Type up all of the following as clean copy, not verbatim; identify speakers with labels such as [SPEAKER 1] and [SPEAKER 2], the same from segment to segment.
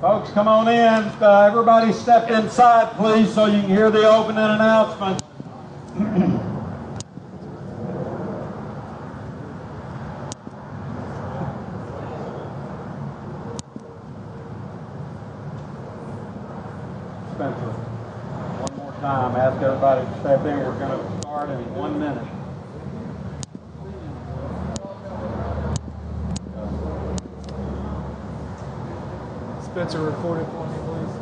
[SPEAKER 1] Folks, come on in. Everybody step inside, please, so you can hear the opening announcement. Spencer, one more time, ask everybody to step in. We're going to start in 1 minute.
[SPEAKER 2] Spencer, record it for me, please.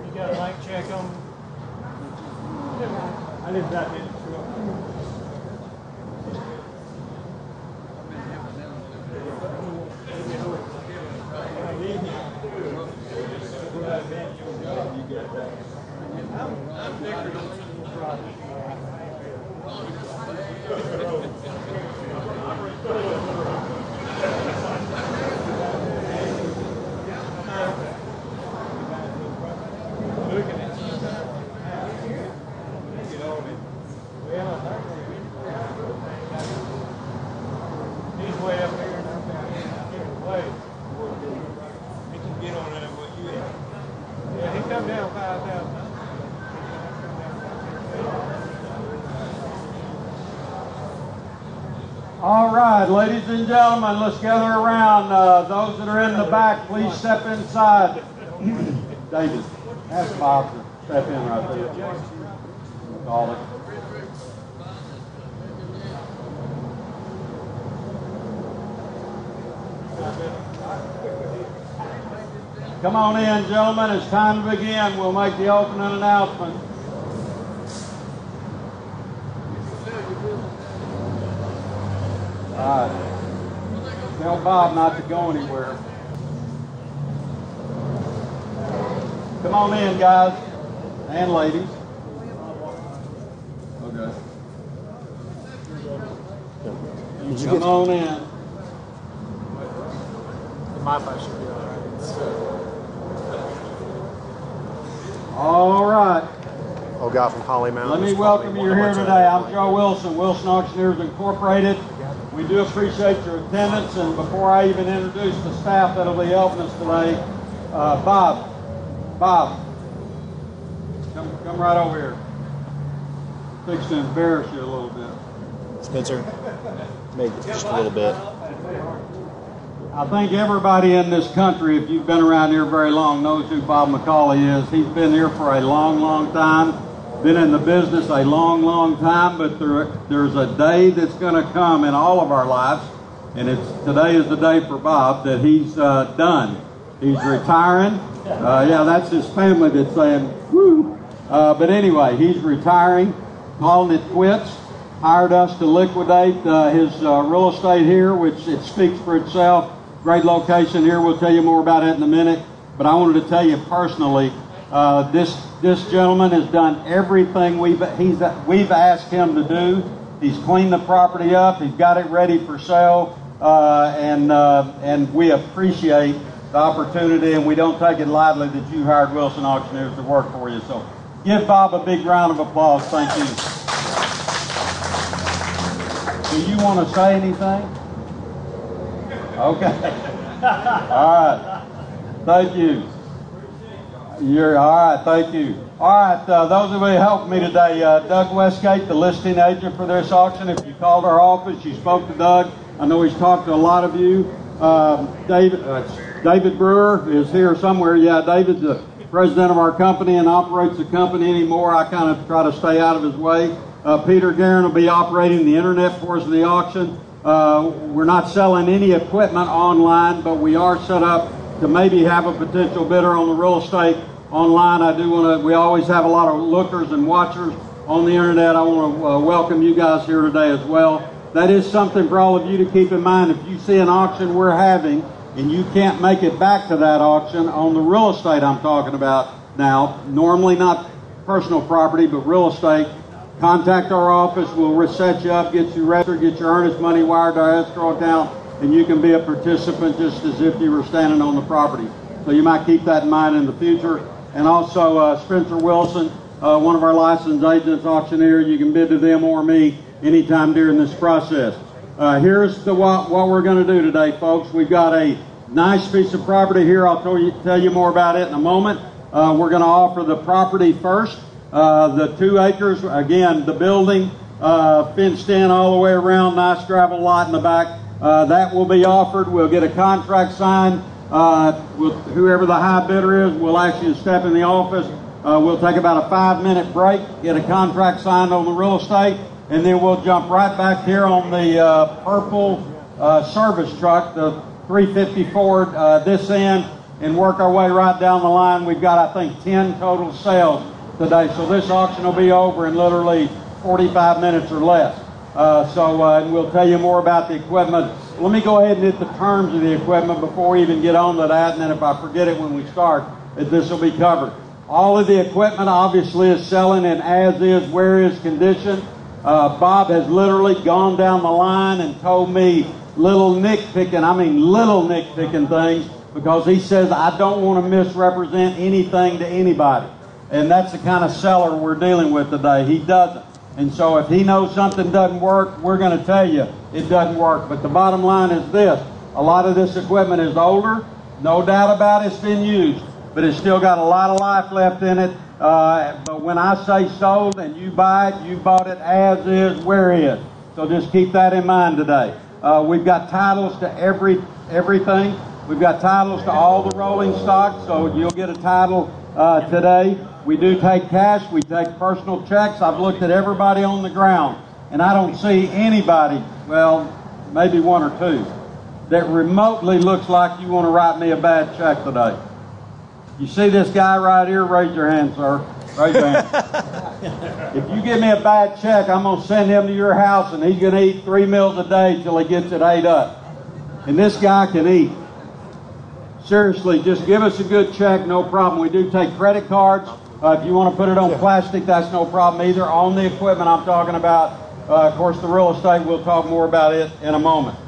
[SPEAKER 2] You got a mic check on? I did that.
[SPEAKER 1] All right, ladies and gentlemen, let's gather around. Those that are in the back, please step inside. David, ask Bob to step in right there. Call it. Come on in, gentlemen. It's time to begin. We'll make the opening announcement. All right. Tell Bob not to go anywhere. Come on in, guys and ladies. Okay. Come on in.
[SPEAKER 2] My bike should be all right.
[SPEAKER 1] All right.
[SPEAKER 3] Oh, guy from Holly Mountain.
[SPEAKER 1] Let me welcome you here today. I'm Joe Wilson, Wilson Auctioneers Incorporated. We do appreciate your attendance, and before I even introduce the staff that'll be helping us today, Bob, come right over here. Fix to embarrass you a little bit.
[SPEAKER 3] Spencer, maybe just a little bit.
[SPEAKER 1] I think everybody in this country, if you've been around here very long, knows who Bob McCauley is. He's been here for a long, long time. Been in the business a long, long time, but there's a day that's going to come in all of our lives, and today is the day for Bob that he's done. He's retiring. Yeah, that's his family that's saying, woo. But anyway, he's retiring, calling it quits. Hired us to liquidate his real estate here, which it speaks for itself. Great location here. We'll tell you more about it in a minute. But I wanted to tell you personally, this gentleman has done everything we've asked him to do. He's cleaned the property up. He's got it ready for sale, and we appreciate the opportunity, and we don't take it lightly that you hired Wilson Auctioneers to work for you. So give Bob a big round of applause. Thank you. Do you want to say anything? Okay. All right. Thank you. You're all right. Thank you. All right. Those of you who helped me today, Doug Westgate, the listing agent for this auction. If you called our office, you spoke to Doug. I know he's talked to a lot of you. David Brewer is here somewhere. Yeah, David's the president of our company and operates the company anymore. I kind of try to stay out of his way. Peter Guerin will be operating the internet portion of the auction. We're not selling any equipment online, but we are set up to maybe have a potential bidder on the real estate online. We always have a lot of lookers and watchers on the internet. I want to welcome you guys here today as well. That is something for all of you to keep in mind. If you see an auction we're having and you can't make it back to that auction on the real estate I'm talking about now, normally not personal property, but real estate, contact our office. We'll set you up, get you registered, get your earnest money wired to our escrow account, and you can be a participant just as if you were standing on the property. So you might keep that in mind in the future. and also Spencer Wilson, one of our licensed agents, auctioneer. You can bid to them or me anytime during this process. Here's what we're going to do today, folks. We've got a nice piece of property here. I'll tell you more about it in a moment. We're going to offer the property first. The 2 acres, again, the building, fenced in all the way around, nice gravel lot in the back. That will be offered. We'll get a contract signed. Whoever the high bidder is will actually step in the office. We'll take about a 5-minute break, get a contract signed on the real estate, and then we'll jump right back here on the purple service truck, the 350 Ford, this end, and work our way right down the line. We've got, I think, 10 total sales today, so this auction will be over in literally 45 minutes or less. And we'll tell you more about the equipment. Let me go ahead and hit the terms of the equipment before we even get on to that, and then if I forget it when we start, this will be covered. All of the equipment obviously is selling in as-is, where-is condition. Bob has literally gone down the line and told me little nitpicking things, because he says I don't want to misrepresent anything to anybody. And that's the kind of seller we're dealing with today. He doesn't. And so if he knows something doesn't work, we're going to tell you it doesn't work. But the bottom line is this. A lot of this equipment is older. No doubt about it, it's been used. But it's still got a lot of life left in it. But when I say sold and you buy it, you bought it as is, where is. So just keep that in mind today. We've got titles to everything. We've got titles to all the rolling stock, so you'll get a title today. We do take cash. We take personal checks. I've looked at everybody on the ground, and I don't see anybody, well, maybe 1 or 2, that remotely looks like you want to write me a bad check today. You see this guy right here? Raise your hand, sir. Raise your hand. If you give me a bad check, I'm going to send him to your house, and he's going to eat 3 meals a day till he gets it ate up. And this guy can eat. Seriously, just give us a good check, no problem. We do take credit cards. If you want to put it on plastic, that's no problem either. On the equipment I'm talking about, of course, the real estate, we'll talk more about it in a moment.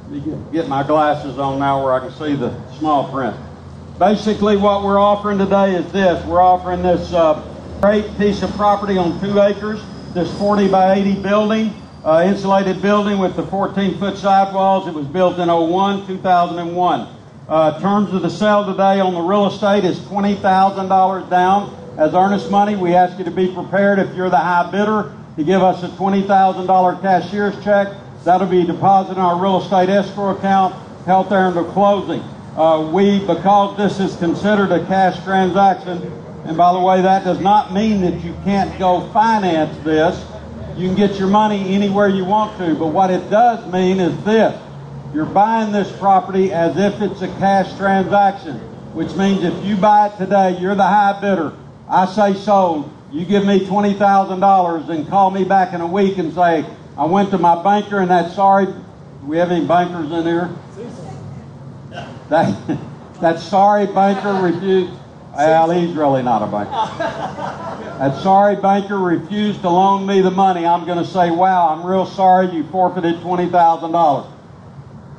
[SPEAKER 1] Let me get my glasses on now where I can see the small print. Basically, what we're offering today is this. We're offering this great piece of property on 2 acres, this 40 by 80 building, insulated building with the 14-foot sidewalls. It was built in 2001. Terms of the sale today on the real estate is $20,000 down as earnest money. We ask you to be prepared, if you're the high bidder, to give us a $20,000 cashier's check. That'll be deposited in our real estate escrow account, held there until closing. Because this is considered a cash transaction, and by the way, that does not mean that you can't go finance this. You can get your money anywhere you want to, but what it does mean is this. You're buying this property as if it's a cash transaction, which means if you buy it today, you're the high bidder. I say sold. You give me $20,000 and call me back in a week and say, I went to my banker and that sorry, do we have any bankers in here? That sorry banker refused. Well, he's really not a banker. That sorry banker refused to loan me the money. I'm going to say, wow, I'm real sorry you forfeited $20,000.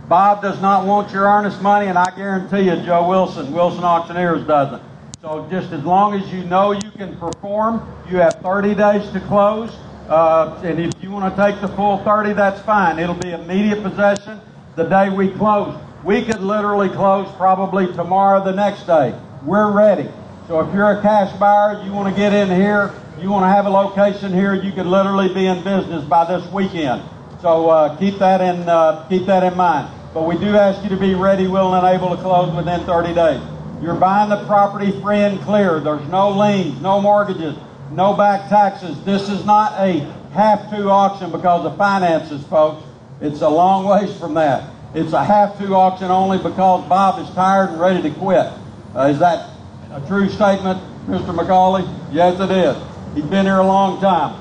[SPEAKER 1] Bob does not want your earnest money, and I guarantee you Joe Wilson Auctioneers doesn't. So just as long as you know you can perform, you have 30 days to close. And if you want to take the full 30, that's fine. It'll be immediate possession the day we close. We could literally close probably tomorrow, the next day. We're ready. So if you're a cash buyer, you want to get in here, you want to have a location here, you could literally be in business by this weekend. So keep that in mind. But we do ask you to be ready, willing, and able to close within 30 days. You're buying the property free and clear. There's no liens, no mortgages, no back taxes. This is not a have-to auction because of finances, folks. It's a long ways from that. It's a have-to auction only because Bob is tired and ready to quit. Is that a true statement, Mr. McCauley? Yes, it is. He's been here a long time.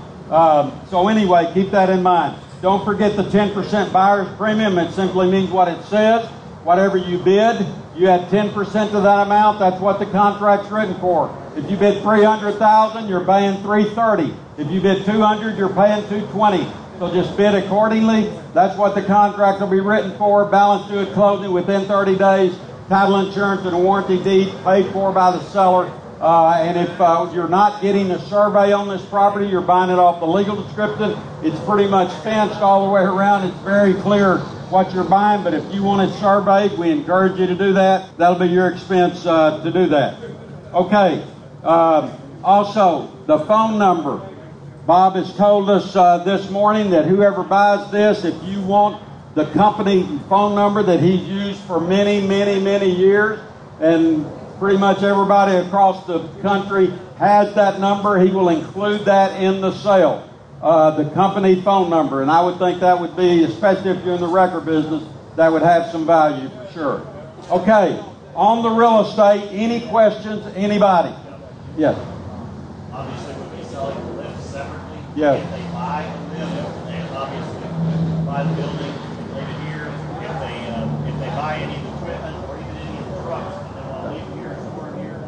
[SPEAKER 1] So anyway, keep that in mind. Don't forget the 10% buyer's premium. It simply means what it says. Whatever you bid, you add 10% of that amount. That's what the contract's written for. If you bid $300,000, you're paying $330,000. If you bid $200,000, you're paying $220,000. So just bid accordingly. That's what the contract will be written for. Balance due at closing within 30 days. Title insurance and a warranty deed paid for by the seller. And if you're not getting a survey on this property, you're buying it off the legal description. It's pretty much fenced all the way around. It's very clear what you're buying, but if you want it surveyed, we encourage you to do that. That'll be your expense to do that. Okay. Also, the phone number. Bob has told us this morning that whoever buys this, if you want the company phone number that he's used for many, many, many years, and pretty much everybody across the country has that number, he will include that in the sale, the company phone number. And I would think that would be, especially if you're in the record business, that would have some value for sure. Okay, on the real estate, any questions, anybody? Yes.
[SPEAKER 4] Obviously, we'll be selling the lifts separately.
[SPEAKER 1] Yes.
[SPEAKER 4] If they buy a lift, they obviously buy the building, leave it here. If they buy any of the equipment or even any of the trucks, and they want to leave it here, store it here.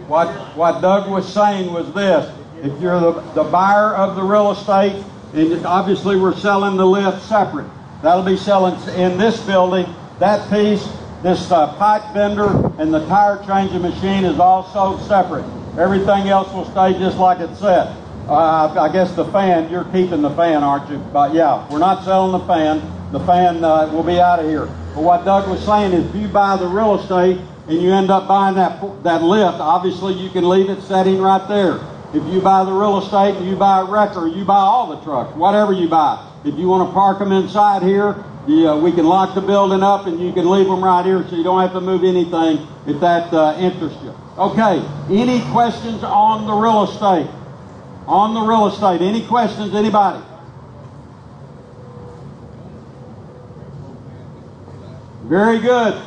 [SPEAKER 1] What Doug was saying was this: if you're the buyer of the real estate, and obviously we're selling the lift separate, that'll be selling in this building. That piece, this pipe bender and the tire changing machine is also separate. Everything else will stay just like it's set. I guess the fan, you're keeping the fan, aren't you? But yeah, we're not selling the fan. The fan will be out of here. But what Doug was saying is if you buy the real estate and you end up buying that lift, obviously you can leave it sitting right there. If you buy the real estate and you buy a wrecker, you buy all the trucks, whatever you buy. If you want to park them inside here, we can lock the building up and you can leave them right here so you don't have to move anything if that interests you. Okay, any questions on the real estate? On the real estate, any questions, anybody? Very good.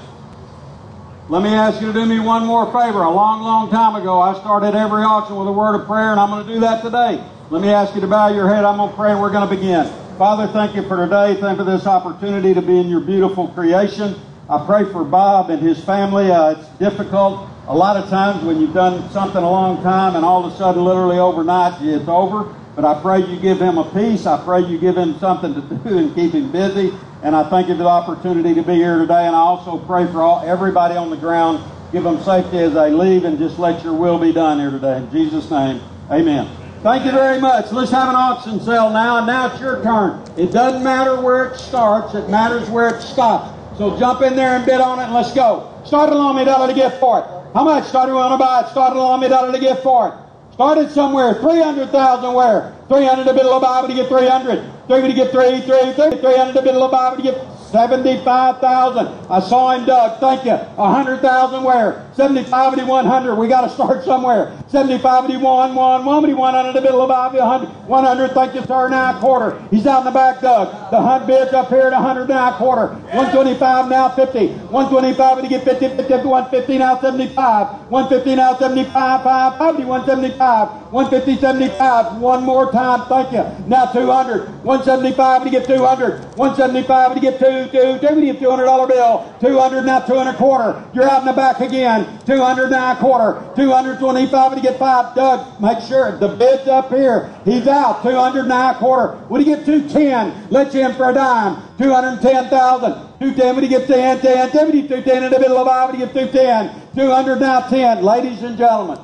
[SPEAKER 1] Let me ask you to do me one more favor. A long, long time ago, I started every auction with a word of prayer, and I'm going to do that today. Let me ask you to bow your head. I'm going to pray, and we're going to begin. Father, thank you for today. Thank you for this opportunity to be in your beautiful creation. I pray for Bob and his family. It's difficult a lot of times when you've done something a long time and all of a sudden, literally overnight, it's over. But I pray you give him a peace. I pray you give him something to do and keep him busy. And I thank you for the opportunity to be here today. And I also pray for everybody on the ground. Give them safety as they leave and just let your will be done here today. In Jesus' name, amen. Thank you very much. Let's have an auction sale now. And now it's your turn. It doesn't matter where it starts. It matters where it stops. So jump in there and bid on it and let's go. Start along me, $1 to get for it. How much? Started want to buy it. Started along me, $1 to get for it. Started somewhere. 300,000 where? 300 to bid a little Bible to get 300. 3 to get 300 to bid a little Bible to get 75,000. I saw him, Doug. Thank you. 100,000 where? 75 to 100. We got to start somewhere. 75 to 100 to bid a little Bible 100. 100. Thank you, sir. Now a quarter. He's out in the back, Doug. The hunt bids up here at 100 now a quarter. 125 now 50. 125 to get 50. 50 to 150 now 75. 150 now 75. 550 175. 150 75. One more time. Thank you. Now 200. 175 to get 200. 175 to get 2 to get $200 bill. 200 now 2 and a quarter. You're out in the back again. 200 now a quarter. 225 to get 5. Doug, make sure the bid's up here. He's out. 200 now a quarter. What do you get? 210. Let you in for a dime. 210,000. 210 when you get 10. 10. 210 in the middle of 5 when you get 210. 200 now 10. Ladies and gentlemen,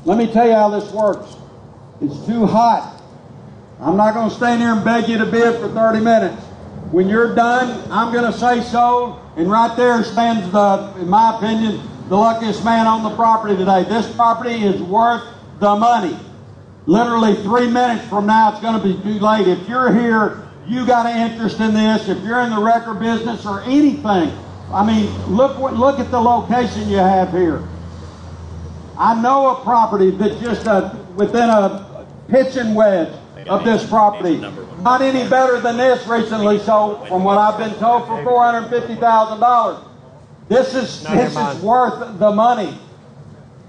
[SPEAKER 1] let me tell you how this works. It's too hot. I'm not going to stand here and beg you to bid for 30 minutes. When you're done, I'm going to say so, and right there stands, in my opinion, the luckiest man on the property today. This property is worth the money. Literally 3 minutes from now, it's going to be too late. If you're here, you got an interest in this. If you're in the record business or anything, I mean, look at the location you have here. I know a property that's just within a pitching wedge of this property. Not any better than this recently sold, from what I've been told, for $450,000. This is worth the money.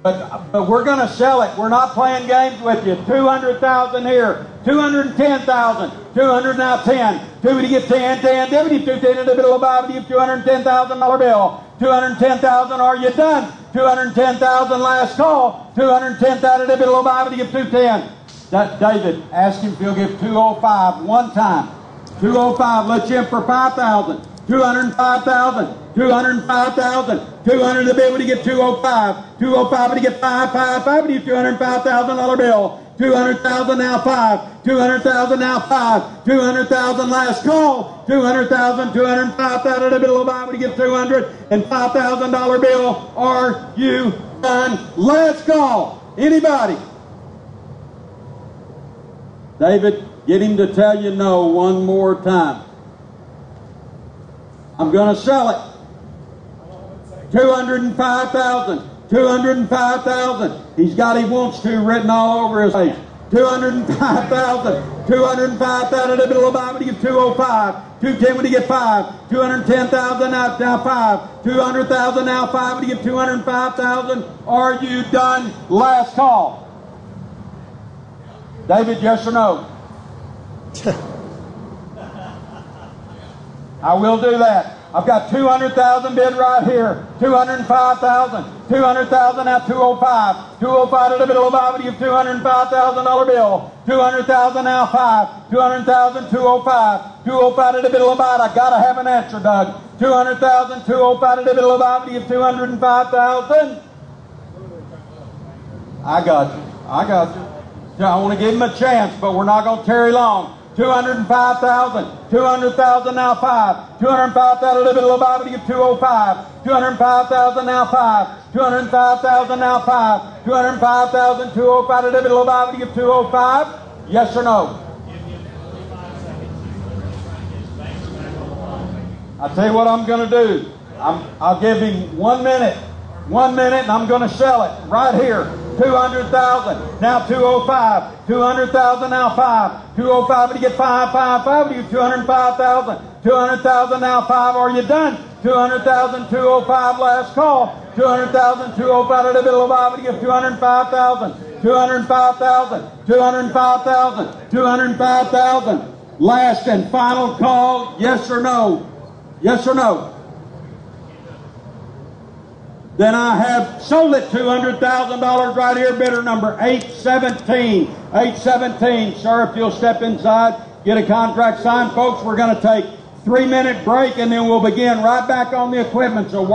[SPEAKER 1] But we're going to sell it. We're not playing games with you. 200,000 here. 210,000. 200 now 10. 2 to get 10. 10. 210 in the middle of Bible to give $210,000 bill. 210,000. Are you done? 210,000 last call. 210,000 in the middle of Bible to give 210. David, ask him if he'll give 205 one time. 205. Let you in for 5,000. 205,000. 205,000. 200 the bid when you get 205. 205 when you get 555 when you get $205,000 bill. 200,000 now 5. 200,000 now 5. 200,000 last call. 200,000. 205,000 the bill buy when you get $205,000 bill. Are you done? Last call. Anybody? David, get him to tell you no one more time. I'm going to sell it. 205,000. 205,000. He's got he wants to written all over his face. 205,000. 205,000 a bill buy when you get 205. 210 when you get 5. 210,000 now 5. 200,000 now 5 when you get 205,000. Are you done? Last call. David, yes or no? I will do that. I've got 200,000 bid right here. 205,000. 200,000 now 205. 205 to the middle of I would give $205,000 bill. 200,000 now 5. 200,000 205. 205 to the middle of I gotta have an answer, Doug. 200,000 205 to the middle of I would give 205,000. I got you. I got you. I want to give him a chance, but we're not going to tarry long. 205,000. 200,000 now 5. 205,000 to the middle of I would give 205. 205,000 now 5. 205,000 now 5. 205,000 205 to the middle of I would give 205. Yes or no? I'll tell you what I'm going to do. I'll give him 1 minute. 1 minute, and I'm going to sell it right here. 200,000. Now 205. 200,000 now 5. 205 when you get 555 when you get 205,000. 200,000 now 5. Are you done? 200,000 205 last call. 200,000 205 to the middle of I when you get 205,000. 205,000. 205,000. 205,000. Last and final call. Yes or no? Yes or no? Then I have sold it $200,000 right here, bidder number 817. 817. Sir, if you'll step inside, get a contract signed. Folks, we're going to take a 3-minute break, and then we'll begin right back on the equipment. So work